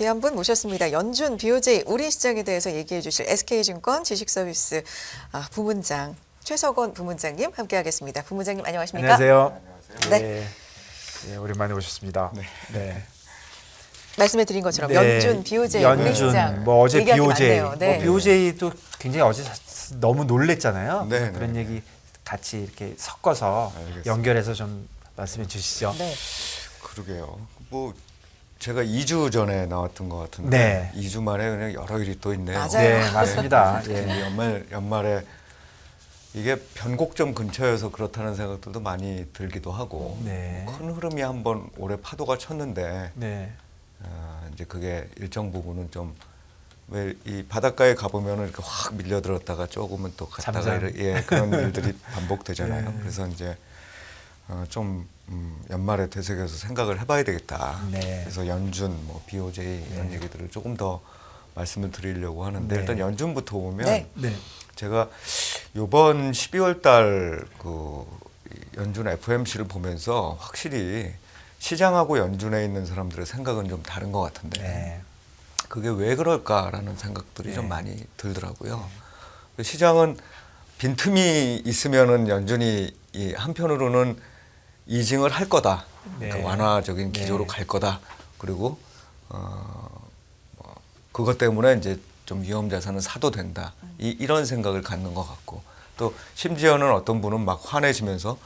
귀한 분 모셨습니다. 연준 BOJ 우리 시장에 대해서 얘기해 주실 SK증권 지식서비스 부문장 최석원 부문장님 함께하겠습니다. 부문장님 안녕하십니까? 안녕하세요. 네. 네, 오랜만에 오셨습니다. 네. 말씀해 드린 것처럼 네, 연준 BOJ 우리 시장 뭐 어제 얘기할 게 BOJ, 많네요. 네. 뭐 BOJ도 굉장히 어제 너무 놀랬잖아요. 네, 그런 네. 얘기 같이 이렇게 섞어서 알겠습니다. 연결해서 좀 말씀해 주시죠. 네. 그러게요. 뭐 제가 2주 전에 나왔던 것 같은데 네. 2주 만에 그냥 여러 일이 또 있네요. 맞아요. 네, 맞습니다. 이 예. 연말에 이게 변곡점 근처여서 그렇다는 생각들도 많이 들기도 하고 네. 뭐큰 흐름이 한번 올해 파도가 쳤는데 네. 이제 그게 일정 부분은 좀 왜 이 바닷가에 가보면은 이렇게 확 밀려들었다가 조금은 또 갔다가 잠잠. 그런 일들이 반복되잖아요. 네. 그래서 이제 좀 연말에 되새겨서 생각을 해봐야 되겠다. 네. 그래서 연준, 뭐 BOJ 이런 얘기들을 조금 더 말씀을 드리려고 하는데 네. 일단 연준부터 보면 네. 네. 제가 이번 12월 달 그 연준 FOMC를 보면서 확실히 시장하고 연준에 있는 사람들의 생각은 좀 다른 것 같은데 네. 그게 왜 그럴까라는 생각들이 네. 좀 많이 들더라고요. 시장은 빈틈이 있으면은 연준이 이 한편으로는 이징을 할 거다. 네. 그러니까 완화적인 기조로 네. 갈 거다. 그리고 뭐 그것 때문에 이제 좀 위험 자산은 사도 된다. 이런 생각을 갖는 것 같고 또 심지어는 어떤 분은 막 화내시면서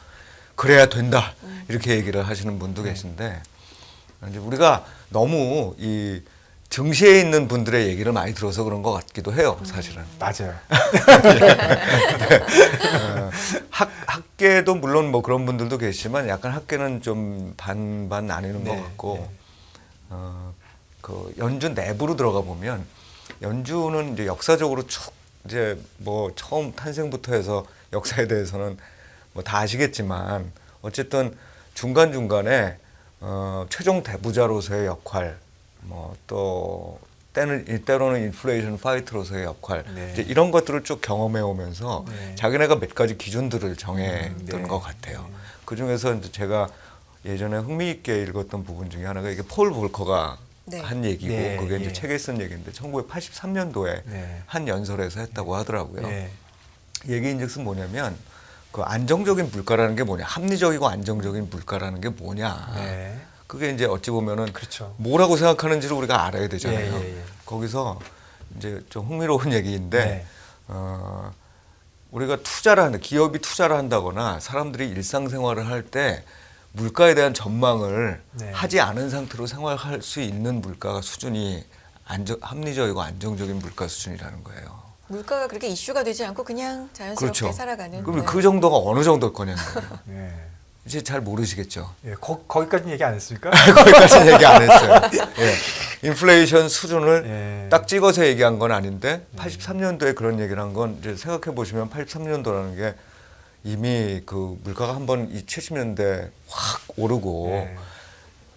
그래야 된다 이렇게 얘기를 하시는 분도 계신데 이제 우리가 너무 이 증시에 있는 분들의 얘기를 많이 들어서 그런 것 같기도 해요, 사실은. 맞아요. 학계도 물론 뭐 그런 분들도 계시지만 약간 학계는 좀 반반 나뉘는 네, 것 같고 네. 그 연준 내부로 들어가 보면 연준은 이제 역사적으로 쭉 이제 뭐 처음 탄생부터 해서 역사에 대해서는 뭐 다 아시겠지만 어쨌든 중간 중간에 최종 대부자로서의 역할, 뭐 또 때로는 인플레이션 파이터로서의 역할 네. 이제 이런 것들을 쭉 경험해 오면서 네. 자기네가 몇 가지 기준들을 정해둔 네. 것 같아요. 그 중에서 이제 제가 예전에 흥미있게 읽었던 부분 중에 하나가 이게 폴 볼커가 네. 한 얘기고 네, 그게 예. 이제 책에 쓴 얘기인데 1983년도에 네. 한 연설에서 했다고 하더라고요. 네. 얘기인즉슨 뭐냐면 그 안정적인 물가라는 게 뭐냐, 합리적이고 안정적인 물가라는 게 뭐냐. 네. 그게 이제 어찌 보면은 그렇죠. 뭐라고 생각하는지를 우리가 알아야 되잖아요. 예, 예, 예. 거기서 이제 좀 흥미로운 얘기인데 네. 우리가 투자를 한다, 기업이 투자를 한다거나 사람들이 일상생활을 할 때 물가에 대한 전망을 네. 하지 않은 상태로 생활할 수 있는 물가 수준이 합리적이고 안정적인 물가 수준이라는 거예요. 물가가 그렇게 이슈가 되지 않고 그냥 자연스럽게 그렇죠. 살아가는. 그러면 네. 그 정도가 어느 정도일 거냐는 거예요. 네. 이제 잘 모르시겠죠. 예, 거기까지는 얘기 안 했습니까? 거기까지 얘기 안 했어요. 예. 인플레이션 수준을 예. 딱 찍어서 얘기한 건 아닌데 83년도에 그런 얘기를 한 건 이제 생각해 보시면 83년도라는 게 이미 그 물가가 한번 이 70년대 확 오르고 예.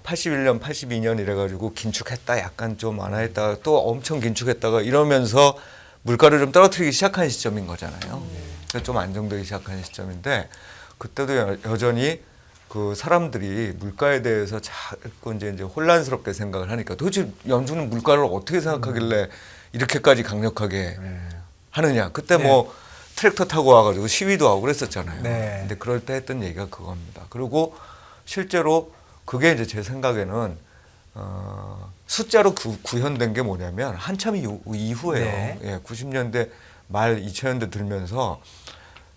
81년, 82년 이래가지고 긴축했다, 약간 좀 완화했다가 또 엄청 긴축했다가 이러면서 물가를 좀 떨어뜨리기 시작한 시점인 거잖아요. 그래서 좀 안정되기 시작한 시점인데 그때도 여전히 그 사람들이 물가에 대해서 자꾸 이제 혼란스럽게 생각을 하니까 도대체 연준은 물가를 어떻게 생각하길래 이렇게까지 강력하게 하느냐. 그때 네. 뭐 트랙터 타고 와가지고 시위도 하고 그랬었잖아요. 네. 근데 그럴 때 했던 얘기가 그겁니다. 그리고 실제로 그게 이제 제 생각에는 숫자로 구현된 게 뭐냐면 한참 이후에요. 네. 예, 90년대 말 2000년대 들면서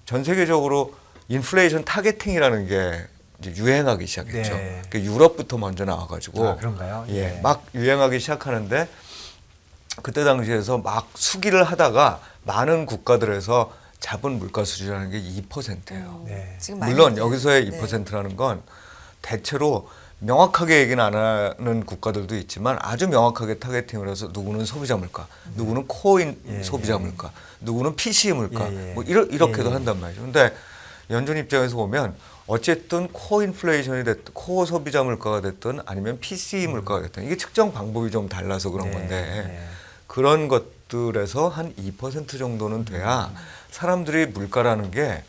전 세계적으로 인플레이션 타겟팅이라는 게 이제 유행하기 시작했죠. 네. 그 유럽부터 먼저 나와가지고 아, 그런가요? 예, 예. 막 유행하기 시작하는데 그때 당시에서 막 수기를 하다가 많은 국가들에서 잡은 물가 수준이라는 게 2%예요. 네. 지금 많이 물론 네. 여기서의 네. 2%라는 건 대체로 명확하게 얘기는 안 하는 국가들도 있지만 아주 명확하게 타겟팅을 해서 누구는 소비자 물가, 누구는 코인 예, 소비자 예. 물가, 누구는 PC 물가, 예, 예. 뭐 이렇게도 예, 예. 한단 말이죠. 근데 연준 입장에서 보면 어쨌든 코 인플레이션이 됐든 코 소비자 물가가 됐든 아니면 PC 물가가 됐든 이게 측정 방법이 좀 달라서 그런 네, 건데 네. 그런 것들에서 한 2% 정도는 돼야 사람들이 물가라는 게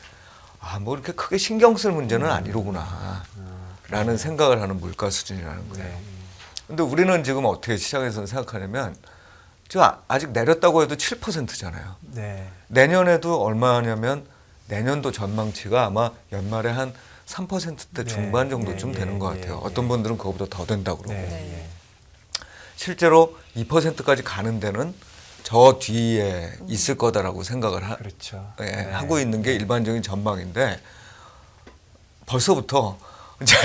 뭐 이렇게 크게 신경 쓸 문제는 아니로구나 라는 생각을 하는 물가 수준이라는 거예요. 네. 근데 우리는 지금 어떻게 시장에서는 생각하냐면 지금 아직 내렸다고 해도 7%잖아요. 네. 내년에도 얼마냐면 내년도 전망치가 아마 연말에 한 3%대 네. 중반 정도쯤 예, 되는 것 예, 같아요. 예. 어떤 분들은 그거보다 더 된다고 그러고. 네. 네. 실제로 2%까지 가는 데는 저 뒤에 있을 거다라고 생각을 그렇죠. 예, 네. 하고 있는 게 일반적인 전망인데 벌써부터 이제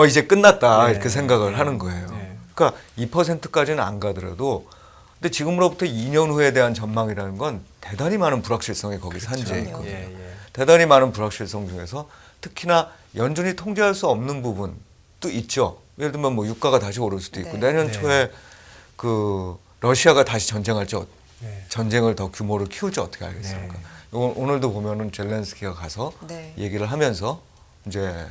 이제 끝났다 네. 이렇게 생각을 하는 거예요. 네. 그러니까 2%까지는 안 가더라도 근데 지금으로부터 2년 후에 대한 전망이라는 건 대단히 많은 불확실성이 거기 산재해 그럼요. 있거든요. 예, 예. 대단히 많은 불확실성 중에서 특히나 연준이 통제할 수 없는 부분도 있죠. 예를 들면 뭐 유가가 다시 오를 수도 있고 네. 내년 네. 초에 그 러시아가 다시 전쟁할지 네. 전쟁을 더 규모를 키울지 어떻게 알겠습니까? 네. 오늘도 보면은 젤렌스키가 가서 네. 얘기를 하면서 이제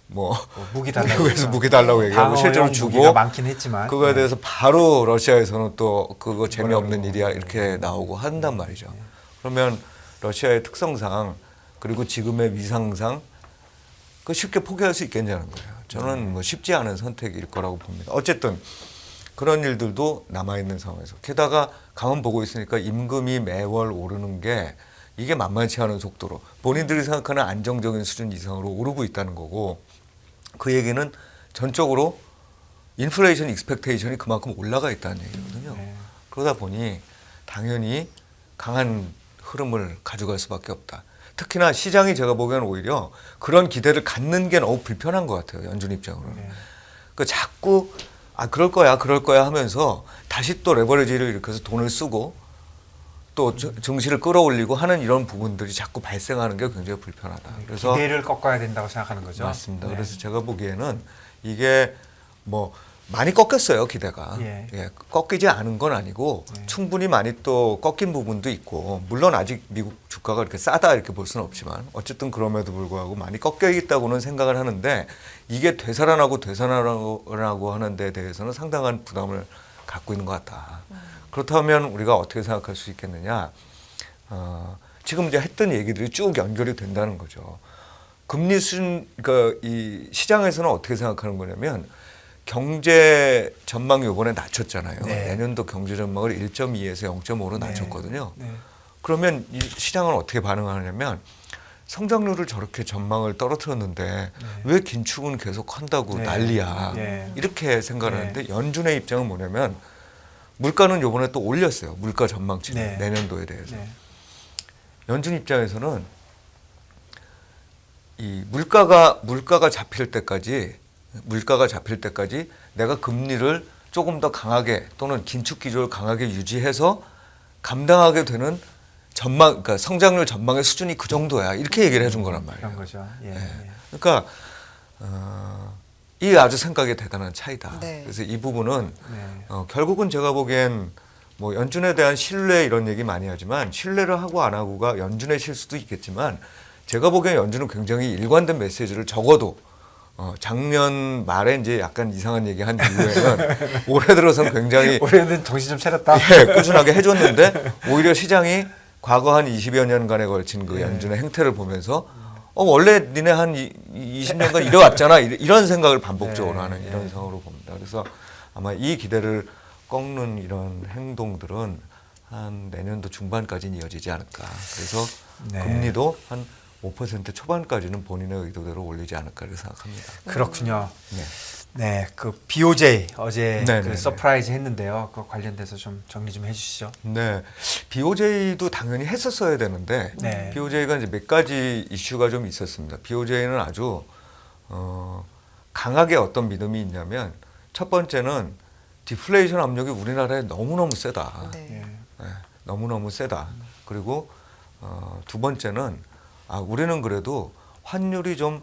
뭐 무기 달라고 미국에서 무기 달라고 얘기하고 실제로 무기가 주고 많긴 했지만 그거에 네. 대해서 바로 러시아에서는 또 그거 재미없는 뭐라고. 일이야 이렇게 나오고 한단 말이죠. 그러면 러시아의 특성상 그리고 지금의 위상상 그 쉽게 포기할 수 있겠냐는 거예요. 저는 뭐 쉽지 않은 선택일 거라고 봅니다. 어쨌든 그런 일들도 남아있는 상황에서 게다가 가만 보고 있으니까 임금이 매월 오르는 게 이게 만만치 않은 속도로 본인들이 생각하는 안정적인 수준 이상으로 오르고 있다는 거고 그 얘기는 전적으로 인플레이션 익스펙테이션이 그만큼 올라가 있다는 얘기거든요. 네. 그러다 보니 당연히 강한 흐름을 가져갈 수밖에 없다. 특히나 시장이 제가 보기에는 오히려 그런 기대를 갖는 게 너무 불편한 것 같아요. 연준 입장으로는. 네. 그 자꾸 그럴 거야 하면서 다시 또 레버리지를 일으켜서 돈을 쓰고 또 증시를 끌어올리고 하는 이런 부분들이 자꾸 발생하는 게 굉장히 불편하다. 그래서 기대를 꺾어야 된다고 생각하는 거죠. 맞습니다. 네. 그래서 제가 보기에는 이게 뭐 많이 꺾였어요 기대가. 예. 꺾이지 않은 건 아니고 네. 충분히 많이 또 꺾인 부분도 있고 물론 아직 미국 주가가 이렇게 싸다 이렇게 볼 수는 없지만 어쨌든 그럼에도 불구하고 많이 꺾여 있다고는 생각을 하는데 이게 되살아나고 하는 데 대해서는 상당한 부담을 갖고 있는 것 같다. 그렇다면 우리가 어떻게 생각할 수 있겠느냐? 지금 이제 했던 얘기들이 쭉 연결이 된다는 거죠. 금리 수준, 그러니까 이 시장에서는 어떻게 생각하는 거냐면 경제 전망 요번에 낮췄잖아요. 네. 내년도 경제 전망을 1.2에서 0.5로 네. 낮췄거든요. 네. 그러면 이 시장은 어떻게 반응하냐면 성장률을 저렇게 전망을 떨어뜨렸는데 왜 긴축은 계속 한다고 네. 난리야. 네. 이렇게 생각을 네. 하는데 연준의 입장은 뭐냐면 물가는 요번에 또 올렸어요. 물가 전망치를 네. 내년도에 대해서. 네. 연준 입장에서는 이 물가가 잡힐 때까지 내가 금리를 조금 더 강하게 또는 긴축 기조를 강하게 유지해서 감당하게 되는 전망, 그러니까 성장률 전망의 수준이 그 정도야. 이렇게 얘기를 해준 거란 말이에요. 그런 거죠. 예. 네. 예. 그러니까 이 아주 생각이 대단한 차이다. 네. 그래서 이 부분은 네. 결국은 제가 보기엔 뭐 연준에 대한 신뢰 이런 얘기 많이 하지만 신뢰를 하고 안 하고가 연준의 실수도 있겠지만 제가 보기엔 연준은 굉장히 일관된 메시지를 적어도 작년 말에 이제 약간 이상한 얘기 한 이후에는 올해 들어서는 굉장히 올해는 정신 좀 차렸다. 꾸준하게 해줬는데 오히려 시장이 과거 한 20여 년간에 걸친 그 연준의 행태를 보면서 원래 니네 한 20년간 이래왔잖아 이런 생각을 반복적으로 네, 하는 네. 이런 상황으로 봅니다. 그래서 아마 이 기대를 꺾는 이런 행동들은 한 내년도 중반까지는 이어지지 않을까. 그래서 네. 금리도 한 5% 초반까지는 본인의 의도대로 올리지 않을까 이렇게 생각합니다. 그렇군요. 네. 네, 그 BOJ 어제 네, 그 네, 서프라이즈 했는데요. 그 관련돼서 좀 정리 좀 해주시죠. 네, BOJ도 당연히 했었어야 되는데 네. BOJ가 이제 몇 가지 이슈가 좀 있었습니다. BOJ는 아주 강하게 어떤 믿음이 있냐면 첫 번째는 디플레이션 압력이 우리나라에 너무너무 세다. 네. 예. 네, 너무너무 세다. 그리고 두 번째는 우리는 그래도 환율이 좀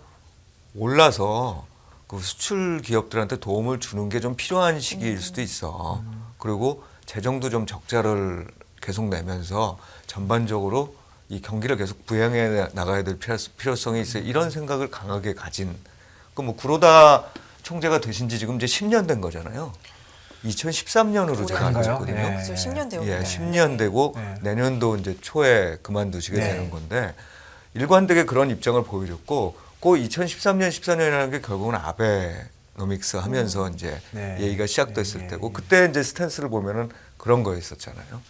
올라서 그 수출 기업들한테 도움을 주는 게 좀 필요한 시기일 수도 있어. 그리고 재정도 좀 적자를 계속 내면서 전반적으로 이 경기를 계속 부양해 나가야 될 필요성이 있어요. 이런 생각을 강하게 가진. 그 뭐 구로다 총재가 되신 지 지금 이제 10년 된 거잖아요. 2013년으로 제가 알고 그런가요? 있거든요. 네. 그래서 10년 되었 예, 네. 10년 되고 네. 내년도 이제 초에 그만두시게 네. 되는 건데 일관되게 그런 입장을 보여줬고 그 2013년, 14년이라는 게 결국은 아베 노믹스 하면서 이제 네. 얘기가 시작됐을 네, 때고 네. 그때 이제 스탠스를 보면은 그런 거였었잖아요.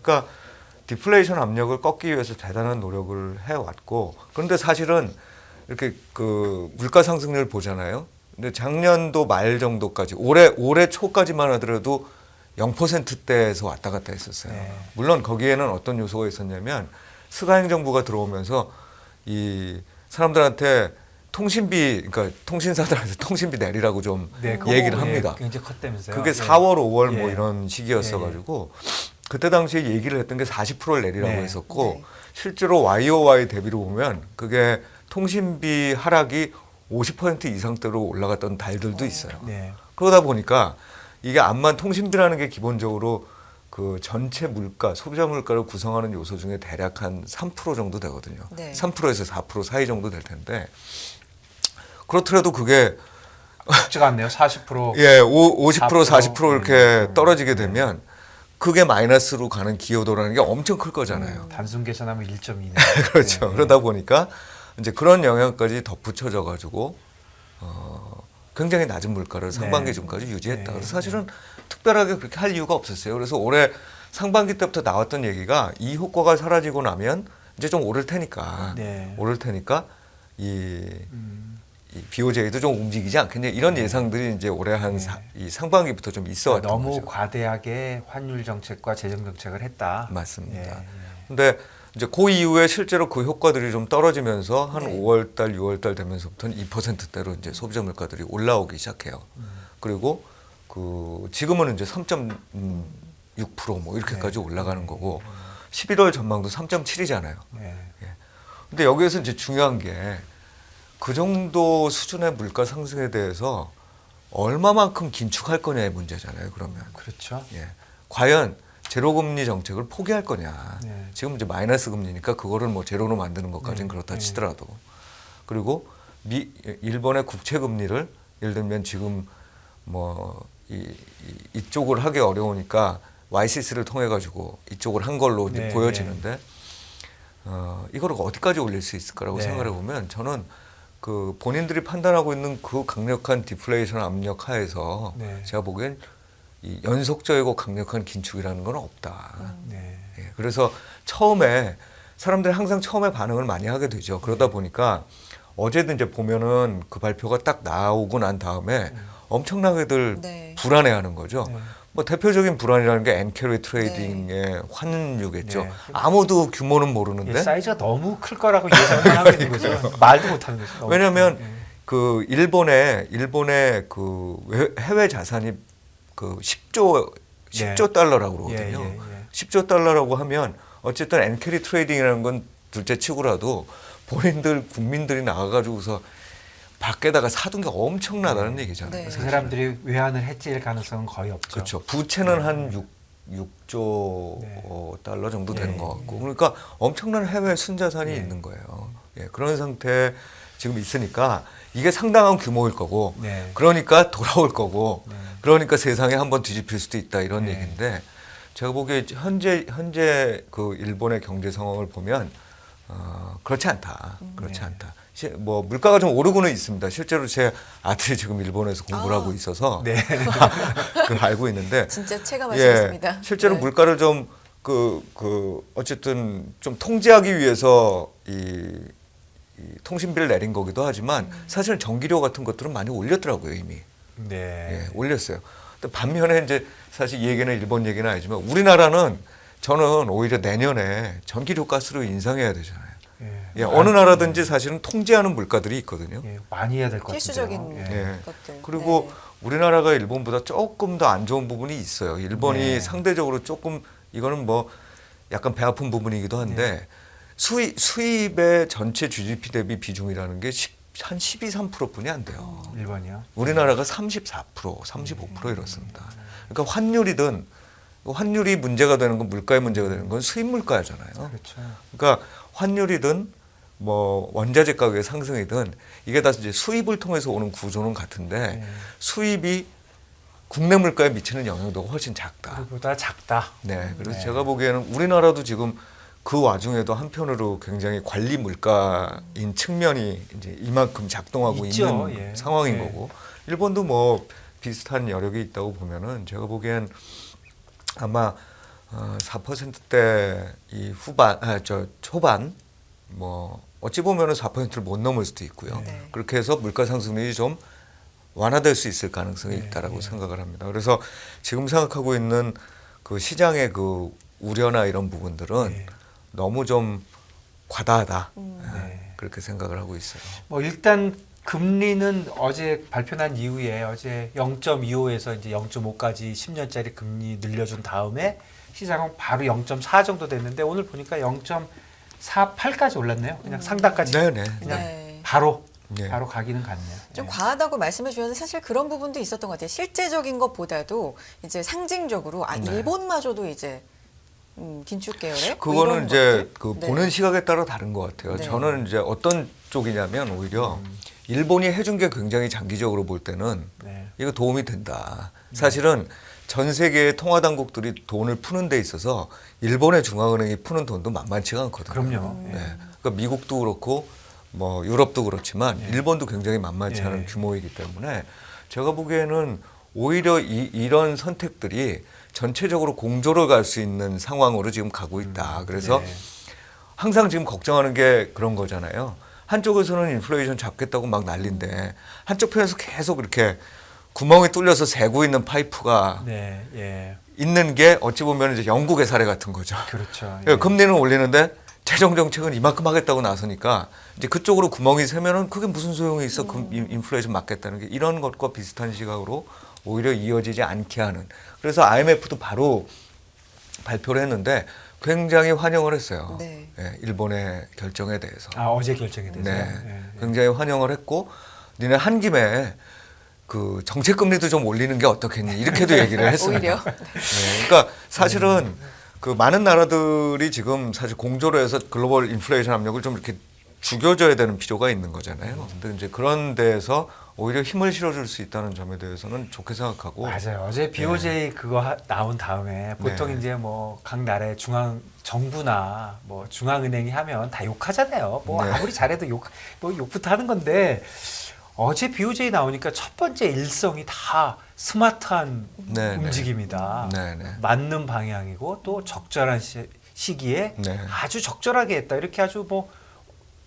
그러니까 디플레이션 압력을 꺾기 위해서 대단한 노력을 해왔고 그런데 사실은 이렇게 그 물가 상승률 보잖아요. 근데 작년도 말 정도까지 올해 초까지만 하더라도 0%대에서 왔다 갔다 했었어요. 네. 물론 거기에는 어떤 요소가 있었냐면 스가행정부가 들어오면서 이 사람들한테 통신비, 그러니까 통신사들한테 통신비 내리라고 좀 네, 그거 얘기를 합니다. 굉장히 컸다면서요. 그게 예. 4월, 5월 뭐 예. 이런 시기였어가지고 그때 당시에 얘기를 했던 게 40%를 내리라고 네. 했었고 네. 실제로 YOY 대비로 보면 그게 통신비 하락이 50% 이상대로 올라갔던 달들도 있어요. 네. 그러다 보니까 이게 암만 통신비라는 게 기본적으로 그 전체 물가, 소비자 물가를 구성하는 요소 중에 대략 한 3% 정도 되거든요. 네. 3%에서 4% 사이 정도 될 텐데 그렇더라도 그게 쉽지가 않네요. 40%. 예, 50% 40% 40% 이렇게 떨어지게 되면 그게 마이너스로 가는 기여도라는 게 엄청 클 거잖아요. 단순 계산하면 1.2네. 그렇죠. 그러다 보니까 이제 그런 영향까지 덧붙여져 가지고 굉장히 낮은 물가를 상반기 중까지 유지했다. 네. 그래서 사실은 특별하게 그렇게 할 이유가 없었어요. 그래서 올해 상반기 때부터 나왔던 얘기가 이 효과가 사라지고 나면 이제 좀 오를 테니까 네. 오를 테니까 이 BOJ도 좀 움직이지 않겠냐 이런 예상들이 이제 올해 한 이 상반기부터 좀 있어왔던 너무 거죠. 과대하게 환율 정책과 재정 정책을 했다. 맞습니다. 예. 근데 이제 그 이후에 실제로 그 효과들이 좀 떨어지면서 한 네. 5월 달, 6월 달 되면서부터는 2%대로 이제 소비자 물가들이 올라오기 시작해요. 그리고 그 지금은 이제 3.6%뭐 이렇게까지 올라가는 거고 11월 전망도 3.7이잖아요. 네. 근데 여기에서 이제 중요한 게 그 정도 수준의 물가 상승에 대해서 얼마만큼 긴축할 거냐의 문제잖아요. 그러면 그렇죠. 예. 과연 제로금리 정책을 포기할 거냐. 네. 지금 이제 마이너스 금리니까 그거를 뭐 제로로 만드는 것까지는 네. 그렇다 네. 치더라도 그리고 일본의 국채 금리를 예를 들면 지금 뭐 이쪽을 하기 어려우니까 YCC를 통해 가지고 이쪽을 한 걸로 이제 네. 보여지는데 이거를 어디까지 올릴 수 있을까라고 네. 생각해 보면 저는 그 본인들이 판단하고 있는 그 강력한 디플레이션 압력 하에서 네. 제가 보기엔 이 연속적이고 강력한 긴축이라는 건 없다. 네. 예, 그래서 처음에 사람들이 항상 처음에 반응을 많이 하게 되죠. 그러다 보니까 어제도 이제 보면은 그 발표가 딱 나오고 난 다음에 엄청나게들 네. 불안해하는 거죠. 네. 뭐 대표적인 불안이라는 게 엔캐리 트레이딩의 환율이겠죠. 네. 아무도 규모는 모르는데 예, 사이즈가 너무 클 거라고 예상을 하고 있는 거죠. 말도 못 하는 거죠. 너무 왜냐하면 큰, 예. 그 일본의 그 해외 자산이 그 10조 달러라고 그러거든요. 예, 예, 예. 10조 달러라고 하면 어쨌든 엔캐리 트레이딩이라는 건 둘째 치고라도 본인들 국민들이 나가가지고서 밖에다가 사둔 게 엄청나다는 얘기잖아요. 네. 그 사실은. 사람들이 외환을 해칠 가능성은 거의 없죠. 그렇죠. 부채는 한 6조 네. 달러 정도 되는 네. 것 같고, 그러니까 엄청난 해외 순자산이 네. 있는 거예요. 예, 그런 상태 지금 있으니까 이게 상당한 규모일 거고, 네. 그러니까 돌아올 거고, 네. 그러니까 세상에 한번 뒤집힐 수도 있다 이런 네. 얘기인데, 제가 보기에 현재 그 일본의 경제 상황을 보면 그렇지 않다. 그렇지 네. 않다. 뭐 물가가 좀 오르고는 있습니다. 실제로 제 아들이 지금 일본에서 공부를 하고 있어서 네. 그 알고 있는데 진짜 체감하시겠습니다. 실제로 네. 물가를 좀 어쨌든 좀 통제하기 위해서 이 통신비를 내린 거기도 하지만 사실은 전기료 같은 것들은 많이 올렸더라고요 이미. 네. 예, 올렸어요. 근데 반면에 이제 사실 이 얘기는 일본 얘기는 아니지만 우리나라는 저는 오히려 내년에 전기료 가스를 인상해야 되잖아요. 예, 어느 나라든지 사실은 통제하는 물가들이 있거든요. 예, 많이 해야 될 것 같아요. 필수적인 예. 것들. 그리고 네. 우리나라가 일본보다 조금 더 안 좋은 부분이 있어요. 일본이 네. 상대적으로 조금 이거는 뭐 약간 배 아픈 부분이기도 한데 수입의 전체 GDP 대비 비중이라는 게 한 12, 3%뿐이 안 돼요. 일본이요. 우리나라가 34%, 35% 이렇습니다. 그러니까 환율이 문제가 되는 건 물가의 문제가 되는 건 수입 물가잖아요. 그렇죠. 그러니까 환율이든 뭐 원자재 가격의 상승이든 이게 다 이제 수입을 통해서 오는 구조는 같은데 네. 수입이 국내 물가에 미치는 영향도가 훨씬 작다. 그보다 작다. 네, 그래서 네. 제가 보기에는 우리나라도 지금 그 와중에도 한편으로 굉장히 관리 물가인 측면이 이제 이만큼 작동하고 있죠. 있는 예. 상황인 네. 거고 일본도 뭐 비슷한 여력이 있다고 보면은 제가 보기엔 아마 4%대 이 후반, 초반 뭐 어찌 보면은 4%를 못 넘을 수도 있고요. 네. 그렇게 해서 물가 상승률이 좀 완화될 수 있을 가능성이 있다라고 생각을 합니다. 그래서 지금 생각하고 있는 그 시장의 그 우려나 이런 부분들은 너무 좀 과다하다. 그렇게 생각을 하고 있어요. 뭐 일단 금리는 어제 발표난 이후에 어제 0.25에서 이제 0.5까지 10년짜리 금리 늘려준 다음에 시장은 바로 0.4 정도 됐는데 오늘 보니까 0.48까지 올랐네요. 그냥 상단까지 네네. 그냥 네. 바로 네. 바로 가기는 갔네요. 좀 네. 과하다고 말씀해 주셨는데 사실 그런 부분도 있었던 것 같아요. 실제적인 것보다도 이제 상징적으로 네. 일본마저도 이제 긴축 계열의 뭐 그거는 이런 이제 것들? 그 네. 보는 시각에 따라 다른 것 같아요. 네. 저는 이제 어떤 쪽이냐면 오히려 일본이 해준 게 굉장히 장기적으로 볼 때는 네. 이거 도움이 된다. 사실은 전 세계의 통화 당국들이 돈을 푸는 데 있어서 일본의 중앙은행이 푸는 돈도 만만치가 않거든요. 그럼요. 네. 그러니까 미국도 그렇고 뭐 유럽도 그렇지만 일본도 굉장히 만만치 않은 규모이기 때문에 제가 보기에는 오히려 이런 선택들이 전체적으로 공조를 갈 수 있는 상황으로 지금 가고 있다. 그래서 네. 항상 지금 걱정하는 게 그런 거잖아요. 한쪽에서는 인플레이션 잡겠다고 막 난리인데 한쪽 편에서 계속 이렇게 구멍이 뚫려서 새고 있는 파이프가 네, 예, 있는 게 어찌 보면 이제 영국의 사례 같은 거죠. 그렇죠. 그러니까 금리는 올리는데 재정 정책은 이만큼 하겠다고 나서니까 이제 그쪽으로 구멍이 새면은 그게 무슨 소용이 있어? 인플레이션 막겠다는 게 이런 것과 비슷한 시각으로 오히려 이어지지 않게 하는. 그래서 IMF도 바로 발표를 했는데 굉장히 환영을 했어요. 네. 예, 일본의 결정에 대해서. 아 어제 결정이 돼서. 네, 굉장히 환영을 했고, 니네 한 김에 그 정책 금리도 좀 올리는 게 어떻겠니? 이렇게도 얘기를 했습니다. 오히려 네, 그러니까 사실은 그 많은 나라들이 지금 사실 공조로 해서 글로벌 인플레이션 압력을 좀 이렇게 죽여줘야 되는 필요가 있는 거잖아요. 근데 이제 그런 데에서 오히려 힘을 실어줄 수 있다는 점에 대해서는 좋게 생각하고. 맞아요. 어제 BOJ 그거 나온 다음에 보통 네. 이제 뭐 각 나라의 중앙 정부나 뭐 중앙은행이 하면 다 욕하잖아요. 뭐 네. 아무리 잘해도 뭐 욕부터 하는 건데 어제 BOJ 나오니까 첫 번째 일성이 다 스마트한 네, 네. 움직임이다. 네, 네. 맞는 방향이고 또 적절한 시기에 네. 아주 적절하게 했다. 이렇게 아주 뭐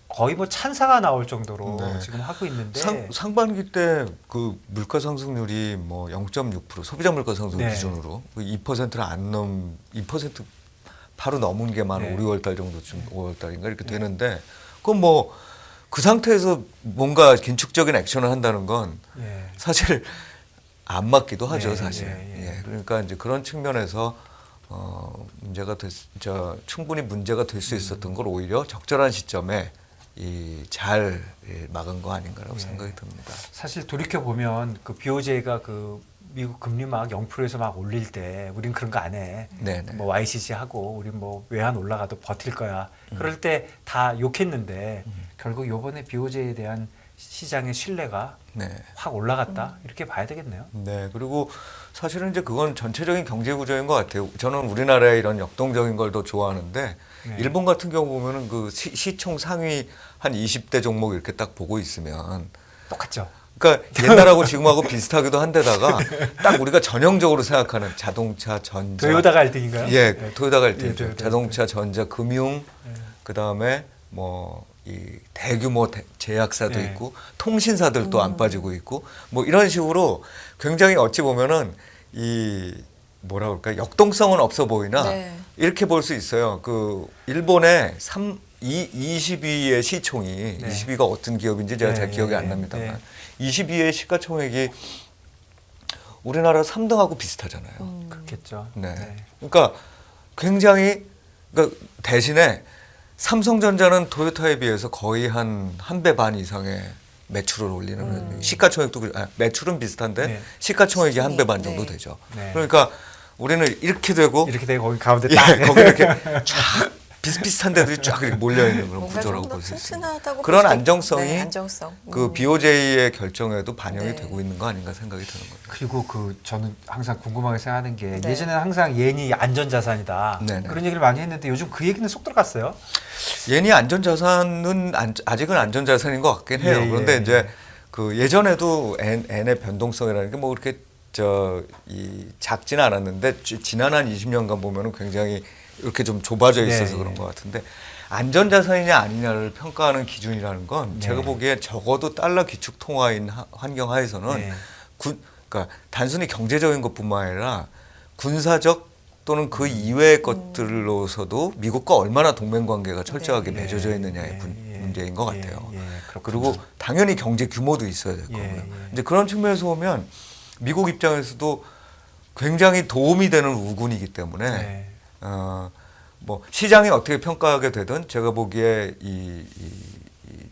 거의 뭐 찬사가 나올 정도로 네. 지금 하고 있는데 상반기 때 그 물가 상승률이 뭐 0.6% 소비자 물가 상승 네. 기준으로 2%를 안 넘, 2% 바로 넘은 게만 네. 5, 6월 달 정도쯤 5월 달인가 이렇게 되는데 그건 뭐 그 상태에서 뭔가 긴축적인 액션을 한다는 건 예. 사실 안 맞기도 하죠, 네, 사실. 예. 예, 그러니까 이제 그런 측면에서 문제가 충분히 문제가 될 수 있었던 걸 오히려 적절한 시점에 잘 막은 거 아닌가라고 생각이 듭니다. 사실 돌이켜 보면 그 BOJ가 그 미국 금리 막 0%에서 막 올릴 때 우린 그런 거 안 해. 네네. 뭐 YCC 하고 우린 뭐 외환 올라가도 버틸 거야. 그럴 때 다 욕했는데 결국 요번에 BOJ에 대한 시장의 신뢰가 네. 확 올라갔다. 이렇게 봐야 되겠네요. 네. 그리고 사실은 이제 그건 전체적인 경제 구조인 것 같아요. 저는 우리나라의 이런 역동적인 걸 더 좋아하는데 네. 일본 같은 경우 보면은 그 시총 상위 한 20대 종목 이렇게 딱 보고 있으면 똑같죠. 그러니까 옛날하고 지금하고 비슷하기도 한데다가 딱 우리가 전형적으로 생각하는 자동차, 전자, 토요다가 1등인가요? 예, 네. 토요다가 예, 1등이죠. 토요타. 자동차, 전자, 금융, 그 다음에 뭐 이 대규모 제약사도 네. 있고 통신사들도 안 빠지고 있고 뭐 이런 식으로 굉장히 어찌 보면은 이 뭐라 그럴까 역동성은 없어 보이나 네. 이렇게 볼 수 있어요. 그 일본의 22의 시총이 네. 22가 어떤 기업인지 제가 잘 네, 기억이 안 네, 납니다만 네. 22의 시가총액이 우리나라 3등하고 비슷하잖아요. 그렇겠죠. 네. 그러니까 굉장히 그러니까 대신에 삼성전자는 토요타에 비해서 거의 한 배 반 이상의 매출을 올리는 시가총액도 매출은 비슷한데 네. 시가총액이 한 배 반 네. 정도 되죠. 네. 그러니까 우리는 이렇게 되고 이렇게 되고 거기 가운데 예, 딱. 거기 이렇게 쫙 비슷비슷한 데들이 쫙 이렇게 몰려 있는 그런 뭔가 구조라고 좀 더 볼 수 있습니다. 튼튼하다고 그런 볼 수도 안정성이 네, 안정성. 그 BOJ의 결정에도 반영이 네. 되고 있는 거 아닌가 생각이 드는 거죠. 그리고 그 저는 항상 궁금하게 생각하는 게 네. 예전에는 항상 예니 안전자산이다 네네. 그런 얘기를 많이 했는데 요즘 그 얘기는 쏙 들어갔어요. 예니 안전자산은 아직은 안전자산인 것 같긴 해요. 예, 그런데 예, 이제 그 예전에도 N의 변동성이라는 게 뭐 그렇게 이 작지는 않았는데 지난 한 20년간 보면은 굉장히 이렇게 좀 좁아져 있어서 네, 그런 예. 것 같은데 안전자산이냐 아니냐를 평가하는 기준이라는 건 네. 제가 보기에 적어도 달러 기축 통화인 환경 하에서는 네. 그러니까 단순히 경제적인 것뿐만 아니라 군사적 또는 그 이외의 것들로서도 미국과 얼마나 동맹 관계가 철저하게 네. 맺어져 있느냐의 예, 문제인 것 같아요. 예, 그렇군요. 그리고 당연히 경제 규모도 있어야 될 예, 거고요. 예. 이제 그런 측면에서 보면 미국 입장에서도 굉장히 도움이 되는 우군이기 때문에 네. 뭐 시장이 어떻게 평가하게 되든 제가 보기에 이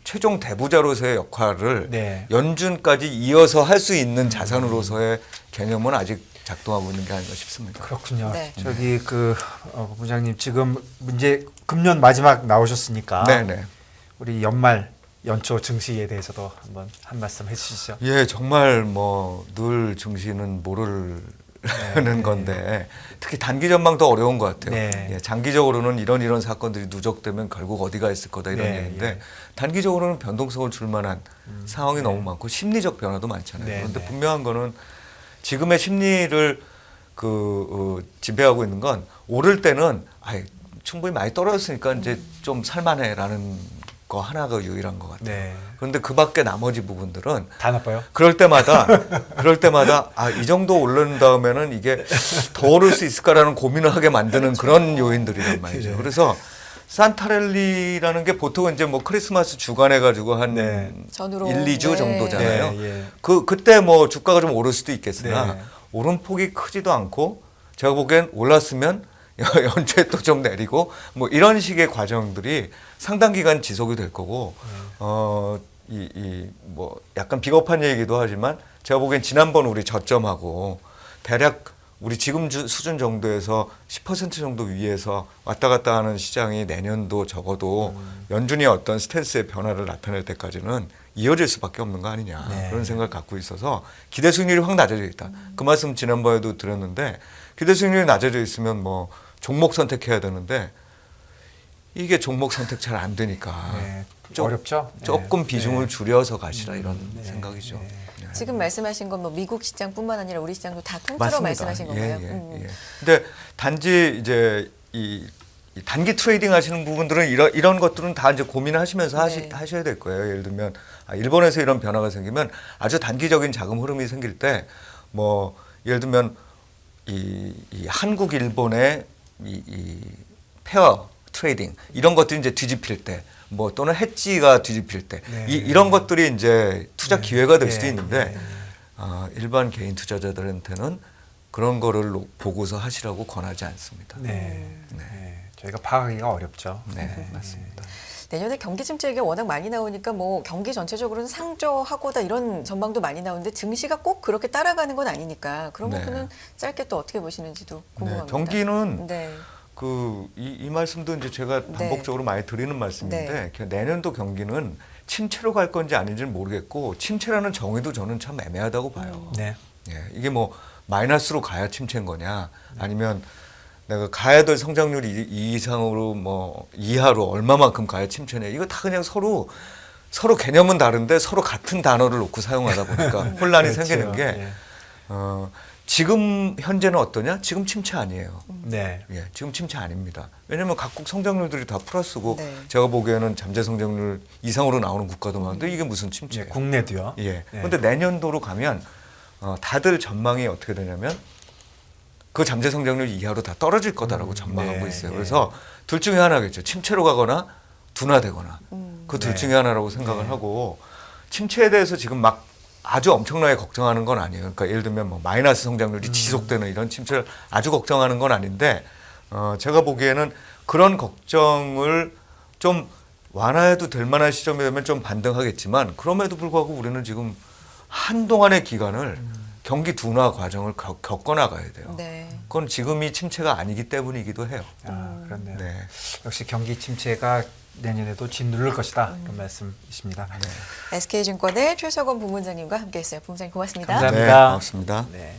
최종 대부자로서의 역할을 네. 연준까지 이어서 할 수 있는 자산으로서의 개념은 아직 작동하고 있는 게 아닌가 싶습니다. 그렇군요. 네. 저기 부장님 지금 이제 금년 마지막 나오셨으니까 네네. 우리 연말 연초 증시에 대해서도 한번 한 말씀 해주시죠. 예, 정말 뭐 늘 증시는 모르는 건데 특히 단기 전망 더 어려운 것 같아요. 네. 예, 장기적으로는 이런 사건들이 누적되면 결국 어디가 있을 거다 이런 네, 얘기인데 예. 단기적으로는 변동성을 줄 만한 상황이 너무 많고 심리적 변화도 많잖아요. 네, 그런데 네. 분명한 거는 지금의 심리를 지배하고 있는 건 오를 때는 충분히 많이 떨어졌으니까 이제 좀 살만해라는 거 하나가 유일한 것 같아요. 네. 그런데 그 밖에 나머지 부분들은 다 나빠요? 그럴 때마다 이 정도 오른 다음에는 이게 더 오를 수 있을까라는 고민을 하게 만드는 그런 요인들이란 말이죠. 네. 그래서 산타랠리라는 게 보통은 이제 뭐 크리스마스 주간해 가지고 한 네. 전후로 1, 2주 네. 정도잖아요. 네, 예. 그때 뭐 주가가 좀 오를 수도 있겠으나 네. 오른 폭이 크지도 않고 제가 보기엔 올랐으면 연초에 또 좀 내리고 뭐 이런 식의 과정들이 상당 기간 지속이 될 거고 뭐 약간 비겁한 얘기도 하지만 제가 보기엔 지난번 우리 저점하고 대략 우리 지금 수준 정도에서 10% 정도 위에서 왔다 갔다 하는 시장이 내년도 적어도 연준이 어떤 스탠스의 변화를 나타낼 때까지는 이어질 수밖에 없는 거 아니냐 네. 그런 생각을 갖고 있어서 기대 수익률이 확 낮아져 있다. 그 말씀 지난번에도 드렸는데 기대 수익률이 낮아져 있으면 뭐 종목 선택해야 되는데 이게 종목 선택 잘 안 되니까 네. 좀 어렵죠? 조금 네. 비중을 줄여서 가시라 이런 네. 생각이죠. 네. 네. 지금 말씀하신 건 뭐 미국 시장뿐만 아니라 우리 시장도 다 통틀어 맞습니다. 말씀하신 건가요? 예. 근데 단지 이제 이 단기 트레이딩 하시는 부분들은 이런 것들은 다 이제 고민하시면서 네. 하셔야 될 거예요. 예를 들면 일본에서 이런 변화가 생기면 아주 단기적인 자금 흐름이 생길 때 뭐 예를 들면 이 한국 일본의 이 페어 트레이딩 이런 것들이 이제 뒤집힐 때 뭐 또는 해지가 뒤집힐 때 네. 이런 것들이 이제 투자 기회가 될 수도 네. 있는데 네. 일반 개인 투자자들한테는 그런 거를 보고서 하시라고 권하지 않습니다. 네. 네. 네. 저희가 파악하기가 어렵죠. 네, 맞습니다. 내년에 경기 침체 얘기가 워낙 많이 나오니까 뭐 경기 전체적으로는 상저하고다 이런 전망도 많이 나오는데 증시가 꼭 그렇게 따라가는 건 아니니까 그런 네. 부분은 짧게 또 어떻게 보시는지도 궁금합니다. 경기는 네. 이 말씀도 이제 제가 반복적으로 많이 드리는 말씀인데 내년도 경기는 침체로 갈 건지 아닌지는 모르겠고 침체라는 정의도 저는 참 애매하다고 봐요. 네. 예, 이게 뭐 마이너스로 가야 침체인 거냐 아니면 내가 가야 될 성장률이 이 이상으로 뭐 이하로 얼마만큼 가야 침체냐 이거 다 그냥 서로 개념은 다른데 서로 같은 단어를 놓고 사용하다 보니까 혼란이 그렇죠. 생기는 게 예. 지금 현재는 어떠냐? 지금 침체 아니에요. 네. 예, 지금 침체 아닙니다. 왜냐하면 각국 성장률들이 다 플러스고 네. 제가 보기에는 잠재 성장률 이상으로 나오는 국가도 많은데 이게 무슨 침체예요? 국내도요. 예. 네. 그런데 내년도로 가면 다들 전망이 어떻게 되냐면 그 잠재 성장률 이하로 다 떨어질 거다라고 전망하고 네, 있어요. 예. 그래서 둘 중에 하나겠죠. 침체로 가거나 둔화되거나 그 둘 네. 중에 하나라고 생각을 네. 하고 침체에 대해서 지금 막 아주 엄청나게 걱정하는 건 아니에요. 그러니까 예를 들면 뭐 마이너스 성장률이 지속되는 이런 침체를 아주 걱정하는 건 아닌데 제가 보기에는 그런 걱정을 좀 완화해도 될 만한 시점이 되면 좀 반등하겠지만 그럼에도 불구하고 우리는 지금 한동안의 기간을 경기 둔화 과정을 겪어 나가야 돼요. 네. 그건 지금이 침체가 아니기 때문이기도 해요. 그렇네요. 네. 역시 경기 침체가 내년에도 짓누를 것이다. 그런 말씀이십니다. SK증권의 최석원 부문장님과 함께했어요. 부문장님 고맙습니다. 감사합니다. 네, 고맙습니다. 네.